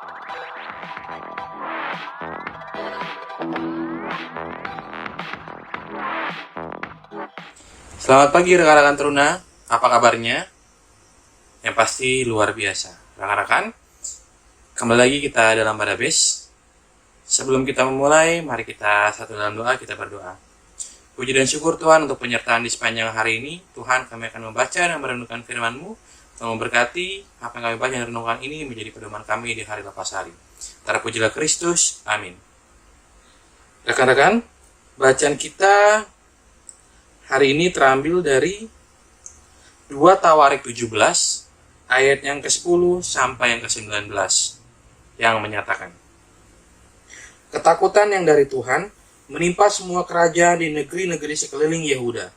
Selamat pagi rekan-rekan Teruna, apa kabarnya? Yang pasti luar biasa. Rekan-rekan, kembali lagi kita dalam Barabes. Sebelum kita memulai, mari kita satu dalam doa, kita berdoa. Puji dan syukur Tuhan untuk penyertaan di sepanjang hari ini. Tuhan, kami akan membaca dan merenungkan firman-Mu. Tolong memberkati apa yang kami baca dan renungkan ini menjadi pedoman kami di hari lepas hari. Terpujilah Kristus, amin. Rekan-rekan, bacaan kita hari ini terambil dari 2 Tawarik 17 ayat yang ke-10 sampai yang ke-19 yang menyatakan, ketakutan yang dari Tuhan menimpa semua kerajaan di negeri-negeri sekeliling Yehuda,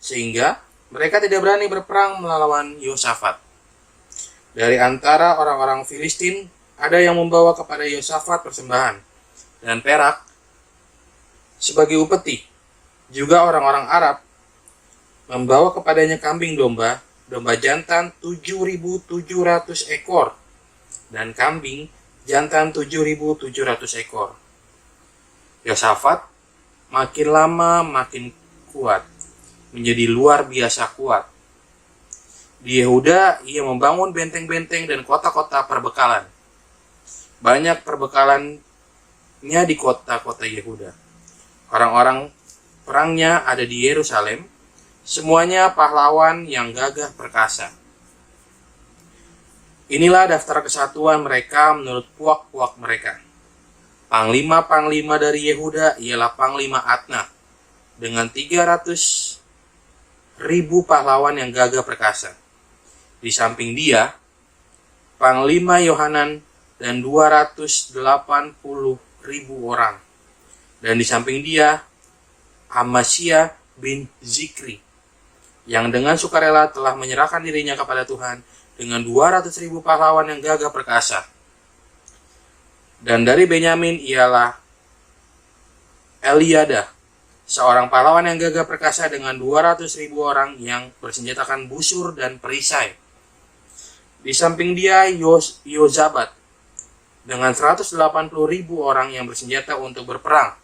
sehingga mereka tidak berani berperang melawan Yosafat. Dari antara orang-orang Filistin ada yang membawa kepada Yosafat persembahan dan perak sebagai upeti. Juga orang-orang Arab membawa kepadanya kambing domba jantan 7.700 ekor dan kambing jantan 7.700 ekor. Yosafat makin lama makin kuat, menjadi luar biasa kuat. Di Yehuda ia membangun benteng-benteng dan kota-kota perbekalan. Banyak perbekalannya di kota-kota Yehuda. Orang-orang perangnya ada di Yerusalem. Semuanya pahlawan yang gagah perkasa. Inilah daftar kesatuan mereka menurut puak-puak mereka. Panglima-panglima dari Yehuda ialah Panglima Adna dengan 300.000 pahlawan yang gagah perkasa. Di samping dia, Panglima Yohanan dan 280.000 orang. Dan di samping dia, Amasya bin Zikri, yang dengan sukarela telah menyerahkan dirinya kepada Tuhan dengan 200.000 pahlawan yang gagah perkasa. Dan dari Benyamin ialah Eliada, seorang pahlawan yang gagah perkasa dengan 200.000 orang yang bersenjatakan busur dan perisai. Di samping dia Yozabat dengan 180.000 orang yang bersenjata untuk berperang.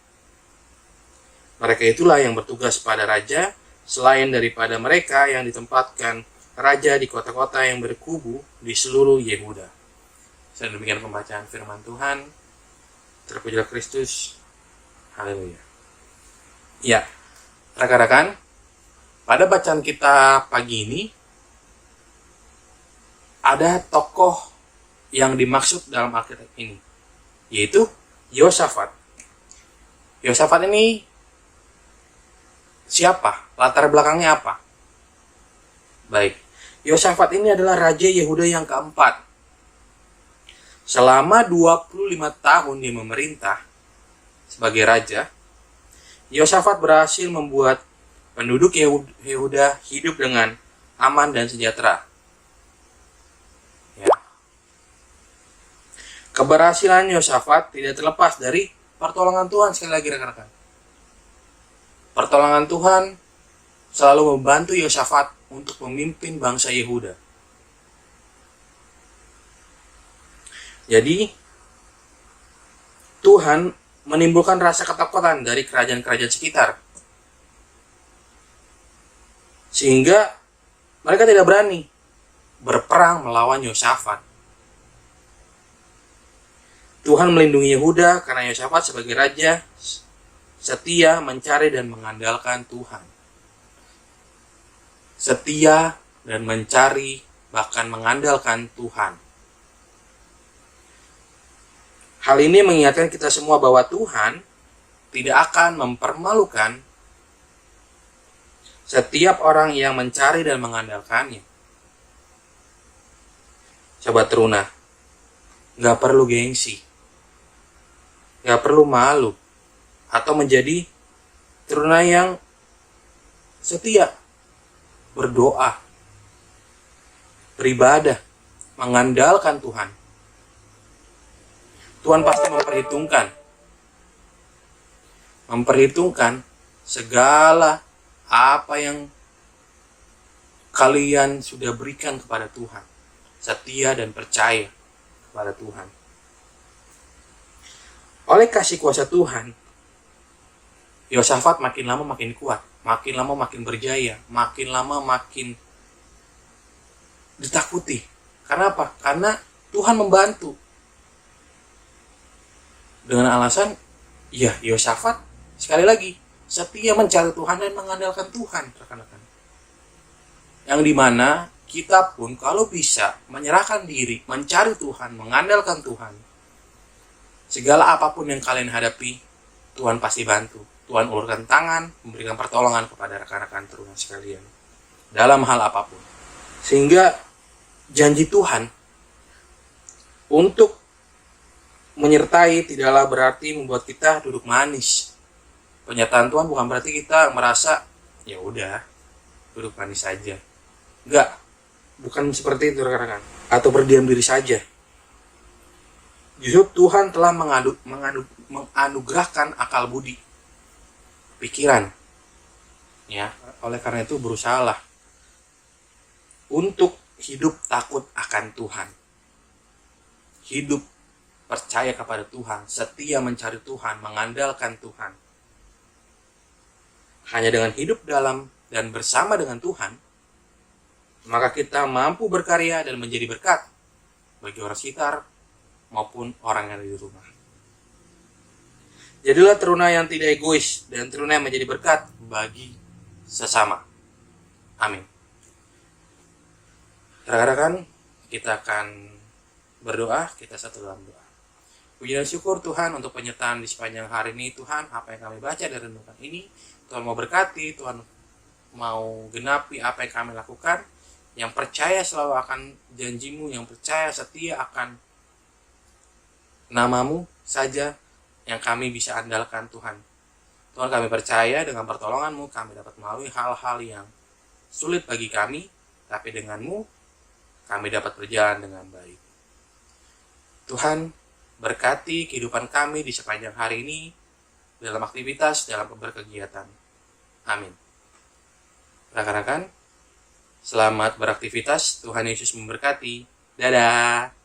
Mereka itulah yang bertugas pada raja, selain daripada mereka yang ditempatkan raja di kota-kota yang berkubu di seluruh Yehuda. Dan demikian pembacaan firman Tuhan. Terpujilah Kristus. Haleluya. Ya, rekan-rekan, pada bacaan kita pagi ini ada tokoh yang dimaksud dalam Alkitab ini, yaitu Yosafat. Yosafat ini siapa? Latar belakangnya apa? Baik, Yosafat ini adalah Raja Yehuda yang keempat. Selama 25 tahun dia memerintah sebagai raja, Yosafat berhasil membuat penduduk Yehuda hidup dengan aman dan sejahtera. Ya. Keberhasilan Yosafat tidak terlepas dari pertolongan Tuhan. Sekali lagi rekan-rekan, pertolongan Tuhan selalu membantu Yosafat untuk memimpin bangsa Yehuda. Jadi, Tuhan menimbulkan rasa ketakutan dari kerajaan-kerajaan sekitar. Sehingga mereka tidak berani berperang melawan Yosafat. Tuhan melindungi Yehuda karena Yosafat sebagai raja setia mencari dan mengandalkan Tuhan. Setia dan mencari bahkan mengandalkan Tuhan. Hal ini mengingatkan kita semua bahwa Tuhan tidak akan mempermalukan setiap orang yang mencari dan mengandalkannya. Sobat Teruna, gak perlu gengsi, gak perlu malu, atau menjadi Teruna yang setia, berdoa, beribadah, mengandalkan Tuhan. Tuhan pasti memperhitungkan segala apa yang kalian sudah berikan kepada Tuhan, setia dan percaya kepada Tuhan. oleh kasih kuasa Tuhan, Yosafat makin lama makin kuat, makin lama makin berjaya, makin lama makin ditakuti. Karena apa? Karena Tuhan membantu. Dengan alasan, ya Yosafat sekali lagi setia mencari Tuhan dan mengandalkan Tuhan, rekan-rekan. Yang dimana kita pun kalau bisa menyerahkan diri, mencari Tuhan, mengandalkan Tuhan, segala apapun yang kalian hadapi, Tuhan pasti bantu. Tuhan ulurkan tangan, memberikan pertolongan kepada rekan-rekan teruna sekalian dalam hal apapun. Sehingga janji Tuhan untuk menyertai tidaklah berarti membuat kita duduk manis. Pernyataan Tuhan bukan berarti kita merasa ya udah duduk manis saja. Enggak, bukan seperti itu rekan-rekan. Atau berdiam diri saja. Justru Tuhan telah menganugerahkan akal budi, pikiran. Ya, oleh karena itu berusahalah untuk hidup takut akan Tuhan. Hidup percaya kepada Tuhan, setia mencari Tuhan, mengandalkan Tuhan. Hanya dengan hidup dalam dan bersama dengan Tuhan, maka kita mampu berkarya dan menjadi berkat bagi orang sekitar maupun orang yang ada di rumah. Jadilah teruna yang tidak egois dan teruna yang menjadi berkat bagi sesama. Amin. Rekan-rekan, kita akan berdoa, kita satu dalam doa. Puji dan syukur Tuhan untuk penyertaan di sepanjang hari ini. Tuhan, apa yang kami baca dari renungan ini, Tuhan mau berkati, Tuhan mau genapi apa yang kami lakukan, yang percaya selalu akan janjimu, yang percaya setia akan namamu saja yang kami bisa andalkan Tuhan. Tuhan, kami percaya dengan pertolonganmu kami dapat melalui hal-hal yang sulit bagi kami, tapi denganmu kami dapat berjalan dengan baik. Tuhan, berkati kehidupan kami di sepanjang hari ini, dalam aktivitas, dalam berkegiatan. Amin. Rekan-rekan, selamat beraktivitas. Tuhan Yesus memberkati. Dadah.